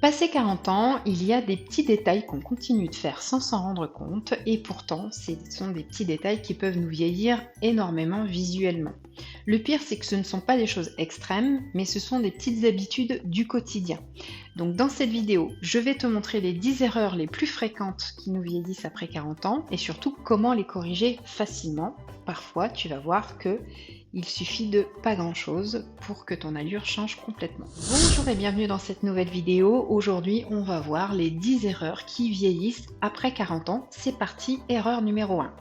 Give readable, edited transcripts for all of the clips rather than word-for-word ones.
Passé 40 ans, il y a des petits détails qu'on continue de faire sans s'en rendre compte et pourtant ce sont des petits détails qui peuvent nous vieillir énormément visuellement. Le pire, c'est que ce ne sont pas des choses extrêmes, mais ce sont des petites habitudes du quotidien. Donc dans cette vidéo, je vais te montrer les 10 erreurs les plus fréquentes qui nous vieillissent après 40 ans et surtout comment les corriger facilement. Parfois, tu vas voir que il suffit de pas grand chose pour que ton allure change complètement. Bonjour et bienvenue dans cette nouvelle vidéo. Aujourd'hui, on va voir les 10 erreurs qui vieillissent après 40 ans. C'est parti, erreur numéro 1.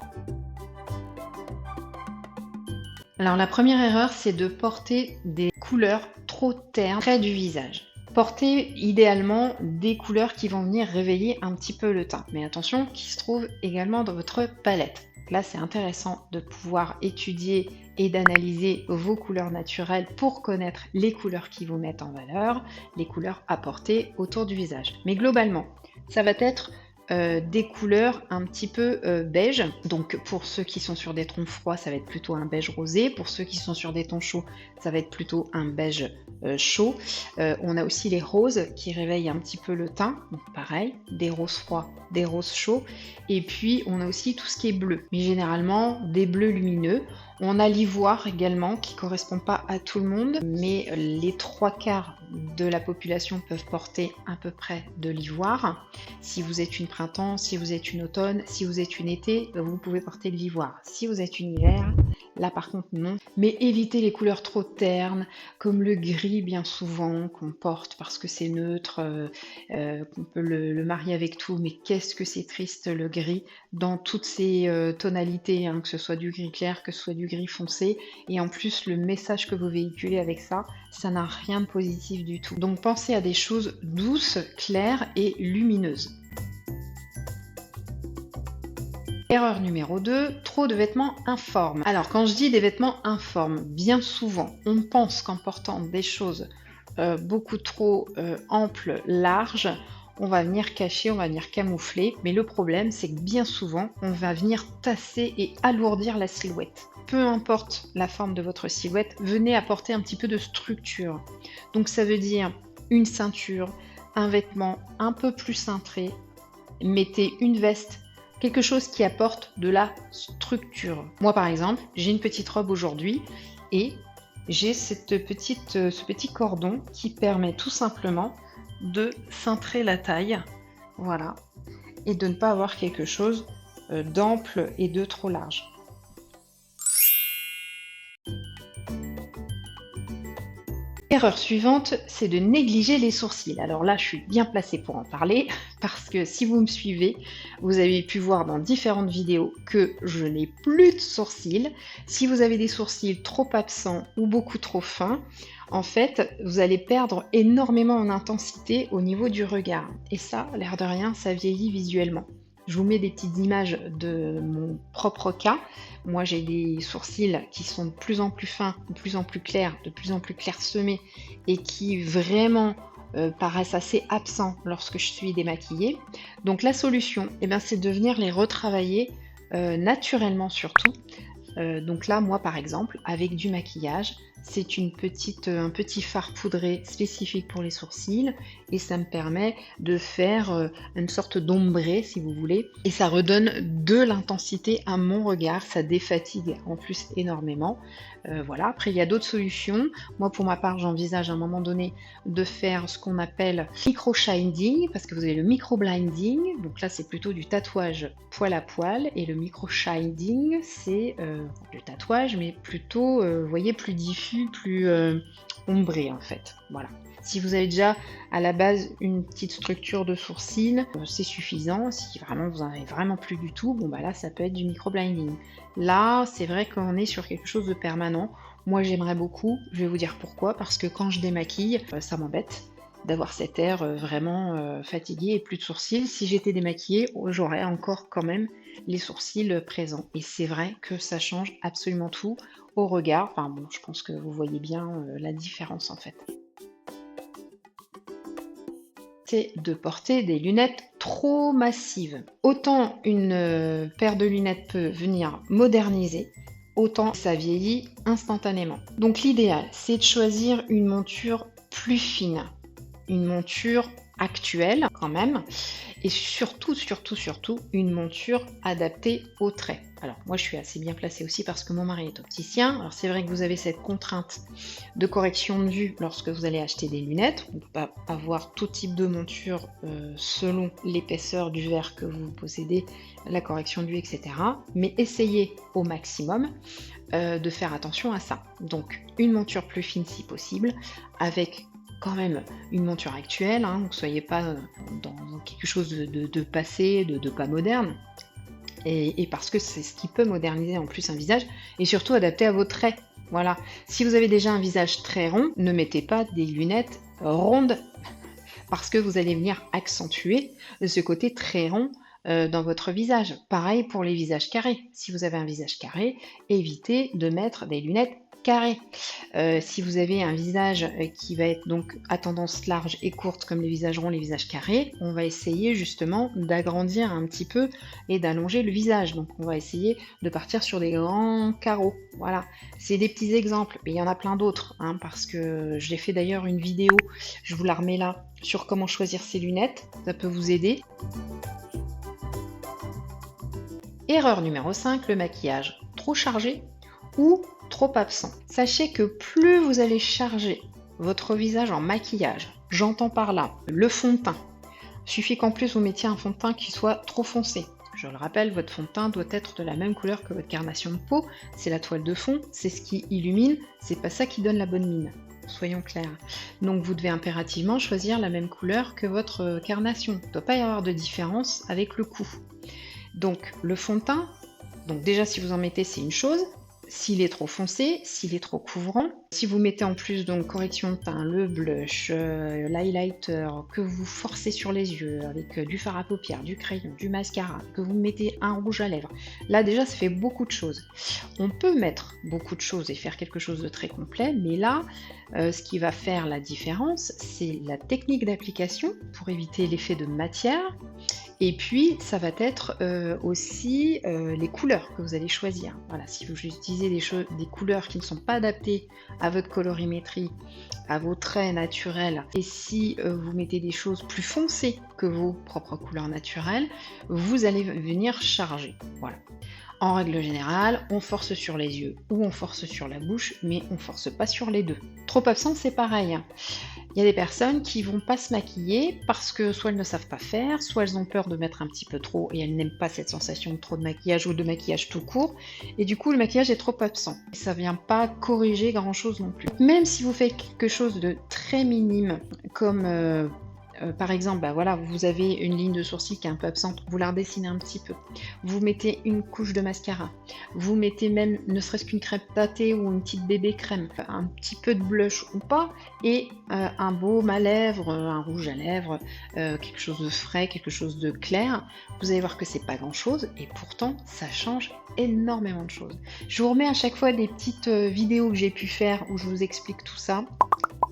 Alors la première erreur, c'est de porter des couleurs trop ternes près du visage. Portez idéalement des couleurs qui vont venir réveiller un petit peu le teint. Mais attention, qui se trouvent également dans votre palette. Là, c'est intéressant de pouvoir étudier et d'analyser vos couleurs naturelles pour connaître les couleurs qui vous mettent en valeur, les couleurs à porter autour du visage. Mais globalement, ça va être des couleurs un petit peu beige. Donc pour ceux qui sont sur des tons froids, ça va être plutôt un beige rosé. Pour ceux qui sont sur des tons chauds, ça va être plutôt un beige chaud. On a aussi les roses qui réveillent un petit peu le teint. Donc pareil, des roses froids, des roses chauds. Et puis on a aussi tout ce qui est bleu, mais généralement des bleus lumineux. On a l'ivoire également qui ne correspond pas à tout le monde, mais les 3/4 de la population peuvent porter à peu près de l'ivoire. Si vous êtes une printemps, si vous êtes une automne, si vous êtes une été, vous pouvez porter de l'ivoire. Si vous êtes une hiver, là par contre non. Mais évitez les couleurs trop ternes, comme le gris bien souvent qu'on porte parce que c'est neutre, qu'on peut le marier avec tout, mais qu'est-ce que c'est triste le gris dans toutes ces tonalités, hein, que ce soit du gris clair, que ce soit du gris foncé, et en plus le message que vous véhiculez avec ça, ça n'a rien de positif du tout. Donc pensez à des choses douces, claires et lumineuses. Erreur numéro 2, trop de vêtements informes. Alors quand je dis des vêtements informes, bien souvent on pense qu'en portant des choses beaucoup trop amples, larges, on va venir cacher, on va venir camoufler, mais le problème c'est que bien souvent on va venir tasser et alourdir la silhouette. Peu importe la forme de votre silhouette, venez apporter un petit peu de structure. Donc ça veut dire une ceinture, un vêtement un peu plus cintré, mettez une veste, quelque chose qui apporte de la structure. Moi par exemple, j'ai une petite robe aujourd'hui et j'ai ce petit cordon qui permet tout simplement de cintrer la taille, voilà, et de ne pas avoir quelque chose d'ample et de trop large. Erreur suivante, c'est de négliger les sourcils. Alors là, je suis bien placée pour en parler, parce que si vous me suivez, vous avez pu voir dans différentes vidéos que je n'ai plus de sourcils. Si vous avez des sourcils trop absents ou beaucoup trop fins, en fait, vous allez perdre énormément en intensité au niveau du regard. Et ça, l'air de rien, ça vieillit visuellement. Je vous mets des petites images de mon propre cas. Moi, j'ai des sourcils qui sont de plus en plus fins, de plus en plus clairs, de plus en plus clairsemés et qui vraiment paraissent assez absents lorsque je suis démaquillée. Donc la solution, c'est de venir les retravailler naturellement surtout. Donc là, moi par exemple, avec du maquillage, c'est un petit fard poudré spécifique pour les sourcils et ça me permet de faire une sorte d'ombré si vous voulez et ça redonne de l'intensité à mon regard, ça défatigue en plus énormément. Voilà, après il y a d'autres solutions. Moi pour ma part j'envisage à un moment donné de faire ce qu'on appelle micro-shading parce que vous avez le micro-blinding, donc là c'est plutôt du tatouage poil à poil et le micro-shading c'est le tatouage mais plutôt vous voyez plus diffus, plus ombré en fait, voilà. Si vous avez déjà à la base une petite structure de sourcils, c'est suffisant. Si vraiment vous n'en avez vraiment plus du tout, bon bah là ça peut être du micro-blinding. Là c'est vrai qu'on est sur quelque chose de permanent. Moi j'aimerais beaucoup, je vais vous dire pourquoi, parce que quand je démaquille, ça m'embête d'avoir cet air vraiment fatigué et plus de sourcils. Si j'étais démaquillée, j'aurais encore quand même les sourcils présents. Et c'est vrai que ça change absolument tout au regard. Enfin bon, je pense que vous voyez bien la différence en fait. C'est de porter des lunettes trop massives. Autant une paire de lunettes peut venir moderniser, autant ça vieillit instantanément. Donc l'idéal, c'est de choisir une monture plus fine, une monture actuelle quand même, et surtout, une monture adaptée aux traits. Alors moi je suis assez bien placée aussi parce que mon mari est opticien. Alors c'est vrai que vous avez cette contrainte de correction de vue lorsque vous allez acheter des lunettes. On ne peut pas avoir tout type de monture selon l'épaisseur du verre que vous possédez, la correction de vue, etc. Mais essayez au maximum de faire attention à ça. Donc une monture plus fine si possible, avec quand même une monture actuelle, hein, donc ne soyez pas dans quelque chose de passé, de pas moderne, et parce que c'est ce qui peut moderniser en plus un visage, et surtout adapté à vos traits. Voilà. Si vous avez déjà un visage très rond, ne mettez pas des lunettes rondes, parce que vous allez venir accentuer ce côté très rond dans votre visage. Pareil pour les visages carrés. Si vous avez un visage carré, évitez de mettre des lunettes carrées. Si vous avez un visage qui va être donc à tendance large et courte comme les visages ronds, les visages carrés, on va essayer justement d'agrandir un petit peu et d'allonger le visage. Donc on va essayer de partir sur des grands carreaux. Voilà, c'est des petits exemples, mais il y en a plein d'autres, hein, parce que j'ai fait d'ailleurs une vidéo, je vous la remets là, sur comment choisir ses lunettes, ça peut vous aider. Erreur numéro 5, le maquillage trop chargé ou trop absent. Sachez que plus vous allez charger votre visage en maquillage, j'entends par là le fond de teint, suffit qu'en plus vous mettiez un fond de teint qui soit trop foncé. Je le rappelle, votre fond de teint doit être de la même couleur que votre carnation de peau, c'est la toile de fond, c'est ce qui illumine, c'est pas ça qui donne la bonne mine. Soyons clairs. Donc vous devez impérativement choisir la même couleur que votre carnation. Il ne doit pas y avoir de différence avec le coup. Donc le fond de teint, donc déjà si vous en mettez c'est une chose, s'il est trop foncé, s'il est trop couvrant, si vous mettez en plus donc correction de teint, le blush, l'highlighter, que vous forcez sur les yeux avec du fard à paupières, du crayon, du mascara, que vous mettez un rouge à lèvres, là déjà ça fait beaucoup de choses. On peut mettre beaucoup de choses et faire quelque chose de très complet, mais là ce qui va faire la différence c'est la technique d'application pour éviter l'effet de matière. Et puis, ça va être aussi les couleurs que vous allez choisir. Voilà, si vous utilisez des couleurs qui ne sont pas adaptées à votre colorimétrie, à vos traits naturels, et si vous mettez des choses plus foncées que vos propres couleurs naturelles, vous allez venir charger. Voilà. En règle générale, on force sur les yeux ou on force sur la bouche, mais on force pas sur les deux. Trop absent, c'est pareil. Il y a des personnes qui vont pas se maquiller parce que soit elles ne savent pas faire, soit elles ont peur de mettre un petit peu trop et elles n'aiment pas cette sensation de trop de maquillage ou de maquillage tout court. Et du coup, le maquillage est trop absent. Et ça vient pas corriger grand chose non plus. Même si vous faites quelque chose de très minime, comme par exemple, bah voilà, vous avez une ligne de sourcil qui est un peu absente, vous la redessinez un petit peu. Vous mettez une couche de mascara. Vous mettez même, ne serait-ce qu'une crème pâtée ou une petite bébé crème, enfin, un petit peu de blush ou pas, et un baume à lèvres, un rouge à lèvres, quelque chose de frais, quelque chose de clair. Vous allez voir que c'est pas grand-chose, et pourtant, ça change énormément de choses. Je vous remets à chaque fois des petites vidéos que j'ai pu faire où je vous explique tout ça.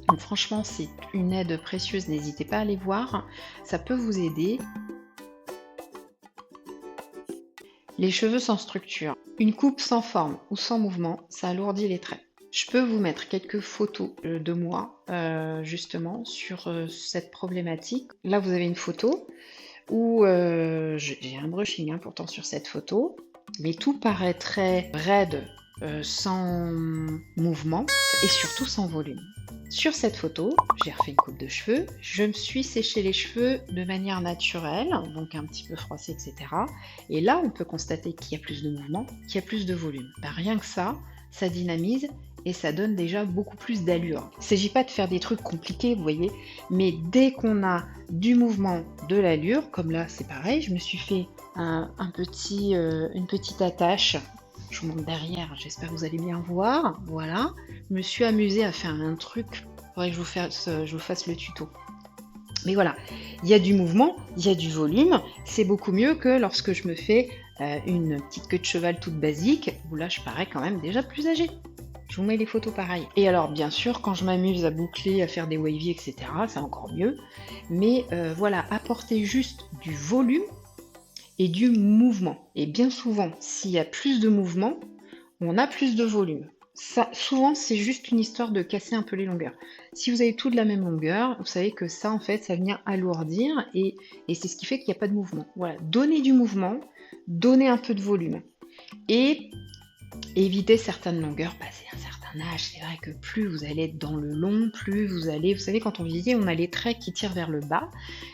Donc franchement, c'est une aide précieuse, n'hésitez pas à aller voir, ça peut vous aider. Les cheveux sans structure. Une coupe sans forme ou sans mouvement, ça alourdit les traits. Je peux vous mettre quelques photos de moi, justement, sur cette problématique. Là, vous avez une photo où j'ai un brushing pourtant sur cette photo, mais tout paraît très raide, sans mouvement et surtout sans volume. Sur cette photo, j'ai refait une coupe de cheveux, je me suis séché les cheveux de manière naturelle, donc un petit peu froissé, etc. Et là, on peut constater qu'il y a plus de mouvement, qu'il y a plus de volume. Ben, rien que ça dynamise et ça donne déjà beaucoup plus d'allure. Il ne s'agit pas de faire des trucs compliqués, vous voyez, mais dès qu'on a du mouvement, de l'allure, comme là c'est pareil, je me suis fait une petite attache. Je vous montre derrière, j'espère que vous allez bien voir. Voilà, je me suis amusée à faire un truc. Il faudrait que je vous fasse le tuto. Mais voilà, il y a du mouvement, il y a du volume. C'est beaucoup mieux que lorsque je me fais une petite queue de cheval toute basique, où là je parais quand même déjà plus âgée. Je vous mets les photos pareil. Et alors bien sûr, quand je m'amuse à boucler, à faire des wavy, etc., c'est encore mieux. Mais voilà, apporter juste du volume et du mouvement. Et bien souvent, s'il y a plus de mouvement, on a plus de volume. Ça, souvent, c'est juste une histoire de casser un peu les longueurs. Si vous avez tout de la même longueur, vous savez que ça, en fait, ça vient alourdir et c'est ce qui fait qu'il n'y a pas de mouvement. Voilà, donnez du mouvement, donnez un peu de volume. Et éviter certaines longueurs, passé un certain âge, c'est vrai que plus vous allez être dans le long, plus vous allez, vous savez, quand on vieillit, on a les traits qui tirent vers le bas.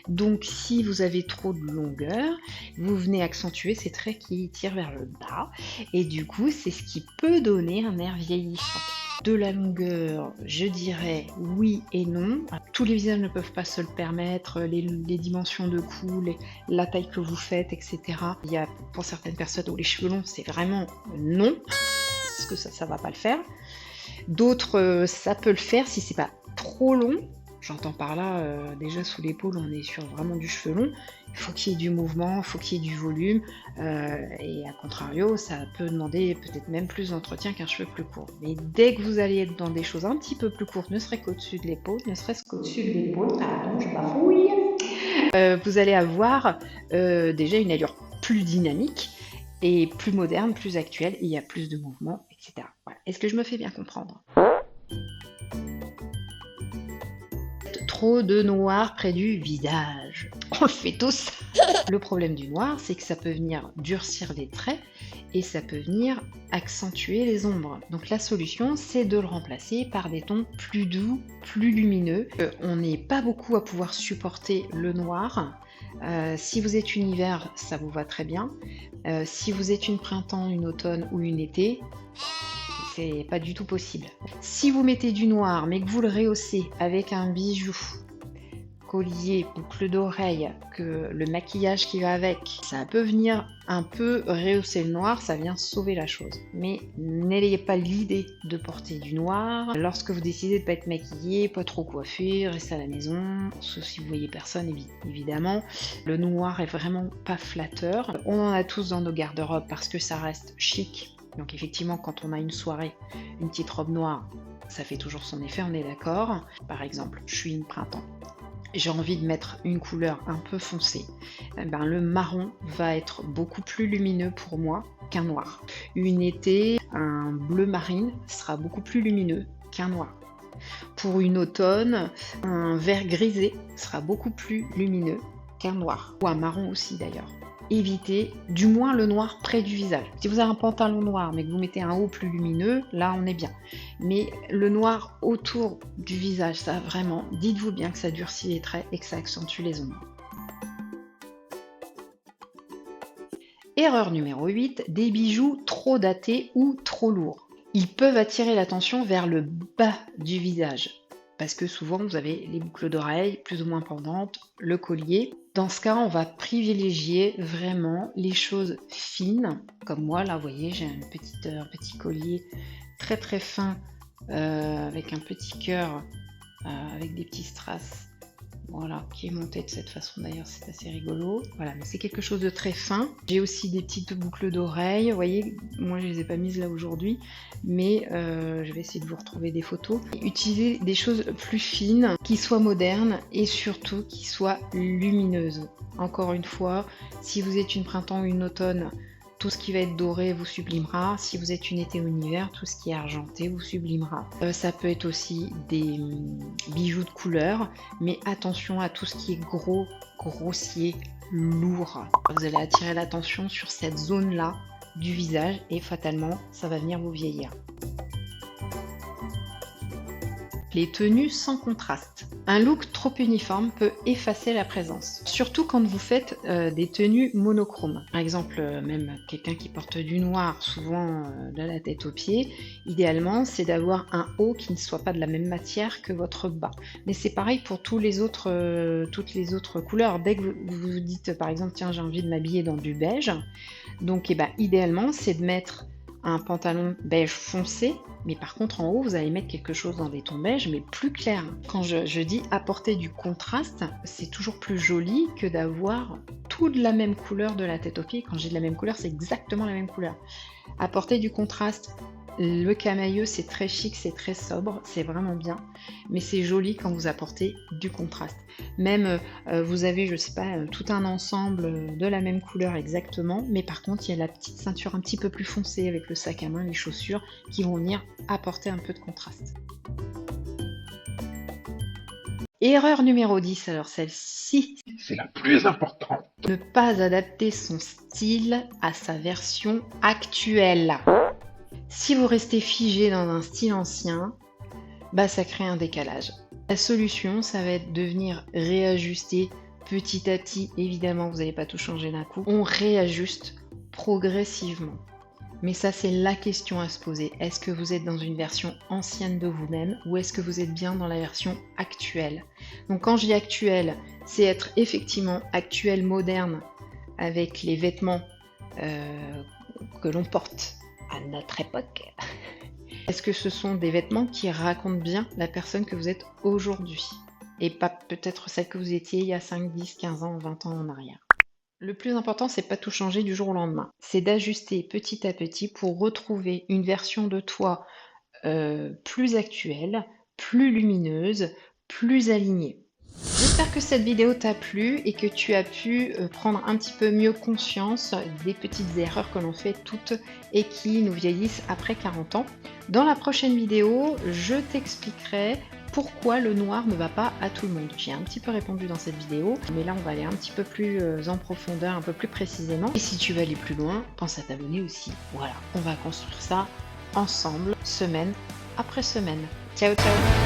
Donc, si vous avez trop de longueur, vous venez accentuer ces traits qui tirent vers le bas. Et du coup, c'est ce qui peut donner un air vieillissant. De la longueur, je dirais oui et non. Tous les visages ne peuvent pas se le permettre, les dimensions de cou, la taille que vous faites, etc. Il y a pour certaines personnes où les cheveux longs, c'est vraiment non, parce que ça va pas le faire. D'autres, ça peut le faire si c'est pas trop long. J'entends par là, déjà sous l'épaule, on est sur vraiment du cheveu long. Il faut qu'il y ait du mouvement, il faut qu'il y ait du volume. Et à contrario, ça peut demander peut-être même plus d'entretien qu'un cheveu plus court. Mais dès que vous allez être dans des choses un petit peu plus courtes, ne serait-ce qu'au-dessus de l'épaule, pardon, je bafouille, vous allez avoir déjà une allure plus dynamique et plus moderne, plus actuelle, et il y a plus de mouvement, etc. Voilà. Est-ce que je me fais bien comprendre? Trop de noir près du visage. On le fait tous. Le problème du noir, c'est que ça peut venir durcir les traits et ça peut venir accentuer les ombres. Donc la solution, c'est de le remplacer par des tons plus doux, plus lumineux. On n'est pas beaucoup à pouvoir supporter le noir. Si vous êtes une hiver, ça vous va très bien. Si vous êtes une printemps, une automne ou une été, c'est pas du tout possible. Si vous mettez du noir mais que vous le rehaussez avec un bijou, collier, boucle d'oreille, que le maquillage qui va avec, ça peut venir un peu rehausser le noir, ça vient sauver la chose. Mais n'ayez pas l'idée de porter du noir lorsque vous décidez de ne pas être maquillé, pas trop coiffé, rester à la maison, sauf si vous voyez personne évidemment. Le noir est vraiment pas flatteur. On en a tous dans nos garde-robes parce que ça reste chic. Donc effectivement, quand on a une soirée, une petite robe noire, ça fait toujours son effet, on est d'accord. Par exemple, je suis une printemps. J'ai envie de mettre une couleur un peu foncée. Le marron va être beaucoup plus lumineux pour moi qu'un noir. Une été, un bleu marine sera beaucoup plus lumineux qu'un noir. Pour une automne, un vert grisé sera beaucoup plus lumineux qu'un noir. Ou un marron aussi d'ailleurs. Évitez du moins le noir près du visage. Si vous avez un pantalon noir mais que vous mettez un haut plus lumineux, là on est bien. Mais le noir autour du visage, ça vraiment, dites-vous bien que ça durcit les traits et que ça accentue les ombres. Erreur numéro 8, des bijoux trop datés ou trop lourds. Ils peuvent attirer l'attention vers le bas du visage. Parce que souvent vous avez les boucles d'oreilles plus ou moins pendantes, le collier. Dans ce cas, on va privilégier vraiment les choses fines. Comme moi, là, vous voyez, j'ai un petit collier très très fin avec un petit cœur avec des petits strass. Voilà, qui est monté de cette façon d'ailleurs, c'est assez rigolo. Voilà, mais c'est quelque chose de très fin. J'ai aussi des petites boucles d'oreilles. Vous voyez, moi je les ai pas mises là aujourd'hui, mais je vais essayer de vous retrouver des photos. Utilisez des choses plus fines, qui soient modernes et surtout qui soient lumineuses. Encore une fois, si vous êtes une printemps ou une automne, tout ce qui va être doré vous sublimera. Si vous êtes une été ou une hiver, tout ce qui est argenté vous sublimera. Ça peut être aussi des bijoux de couleur, mais attention à tout ce qui est gros, grossier, lourd. Vous allez attirer l'attention sur cette zone-là du visage et fatalement, ça va venir vous vieillir. Les tenues sans contraste. Un look trop uniforme peut effacer la présence, surtout quand vous faites des tenues monochromes. Par exemple, même quelqu'un qui porte du noir, souvent de la tête aux pieds, idéalement, c'est d'avoir un haut qui ne soit pas de la même matière que votre bas. Mais c'est pareil pour toutes les autres couleurs. Dès que vous vous dites, par exemple, tiens, j'ai envie de m'habiller dans du beige, donc idéalement, c'est de mettre un pantalon beige foncé, mais par contre en haut vous allez mettre quelque chose dans des tons beige mais plus clairs. Quand je dis apporter du contraste, c'est toujours plus joli que d'avoir tout de la même couleur de la tête aux pieds. Quand j'ai de la même couleur, c'est exactement la même couleur. Apporter du contraste Le camailleux, c'est très chic, c'est très sobre, c'est vraiment bien, mais c'est joli quand vous apportez du contraste. Même, vous avez, je sais pas, tout un ensemble de la même couleur exactement, mais par contre, il y a la petite ceinture un petit peu plus foncée avec le sac à main, les chaussures, qui vont venir apporter un peu de contraste. Erreur numéro 10, alors celle-ci, C'est la plus importante. ne pas adapter son style à sa version actuelle. Si vous restez figé dans un style ancien, bah ça crée un décalage. La solution, ça va être de venir réajuster petit à petit. Évidemment, vous n'allez pas tout changer d'un coup. On réajuste progressivement. Mais ça, c'est la question à se poser. Est-ce que vous êtes dans une version ancienne de vous-même ou est-ce que vous êtes bien dans la version actuelle? Donc quand je dis actuelle, c'est être effectivement actuel, moderne, avec les vêtements que l'on porte à notre époque. Est-ce que ce sont des vêtements qui racontent bien la personne que vous êtes aujourd'hui et pas peut-être celle que vous étiez il y a 5, 10, 15 ans, 20 ans en arrière? Le plus important, c'est pas tout changer du jour au lendemain. C'est d'ajuster petit à petit pour retrouver une version de toi plus actuelle, plus lumineuse, plus alignée. J'espère que cette vidéo t'a plu et que tu as pu prendre un petit peu mieux conscience des petites erreurs que l'on fait toutes et qui nous vieillissent après 40 ans. Dans la prochaine vidéo, je t'expliquerai pourquoi le noir ne va pas à tout le monde. J'ai un petit peu répondu dans cette vidéo, mais là on va aller un petit peu plus en profondeur, un peu plus précisément. Et si tu veux aller plus loin, pense à t'abonner aussi. Voilà, on va construire ça ensemble, semaine après semaine. Ciao ciao!